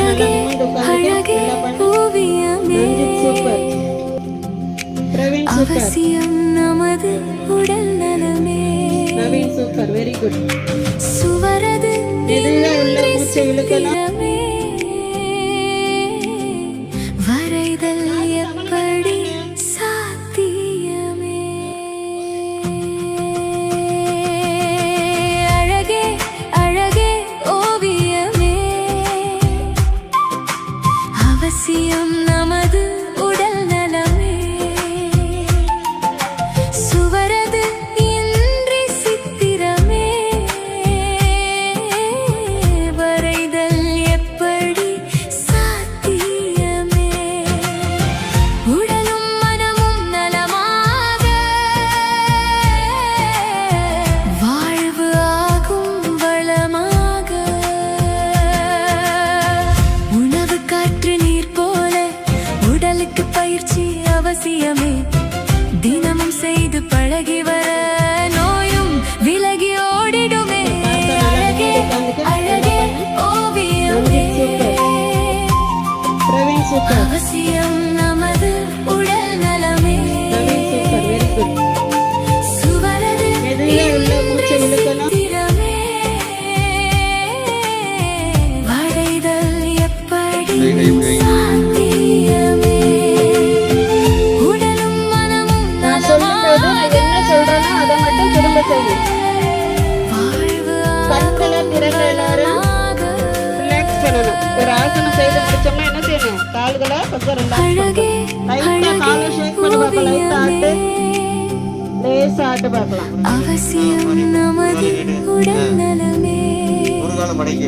நல்லா நிமிர்ந்து உட்கார்ந்துக்க. நல்லா பண்ணு. Ranjith super. Praveen super. Naveen super. Very good. மெதுவா உள்ள மூச்சை இழுக்கலாம். வரைதல் எப்படி சாத்தியமே? அழகே அழகே ஓவியமே, அவசியம் நமது உடல் நலமே. சுவரது இன்றி சித்திரமே, வரைதல் எப்படி சாத்தியமே? உடலும் மனமும் நலமாக வாழ்வு ஆகும் வளமாக. உணவு காற்று நீர் போல உடலுக்கு பயிற்சி அவசியமே. தினமும் செய்து பழகி வர நோயும் விலகி ஓடிடுமே. அழகே அழகே ஓவியமே, பிரவீன் சூப்பர். அவசியம் நமது உடல் நலமே. நவீன் சூப்பர். Very good. சுவரது மெதுவா உள்ள மூச்சை இழுக்கலாம். திறமே, வரைதல் எப்படி சாத்தியமே? உடலும் மனமும் நான் சொல்லும்போது நான் என்ன சொல்றேனோ அதை மட்டும் திரும்ப செய்யும். கண்களை திறந்த எல்லாரும் ரிலாக்ஸ் பண்ணணும். ஒரு ஆசனம் செய்து முடிச்சோம்னா என்ன செய்யணும்? கால்களை கொஞ்சம் ரிலாக்ஸ் பண்ணணும். லைட்டா காலை ஷேக் பண்ணி பார்க்கலாம். லைட்டா ஆட்டு, லேசா ஆட்டு பார்க்கலாம். அவசியம் நமது உடல் நலமே. ஒரு காலம் மடக்கி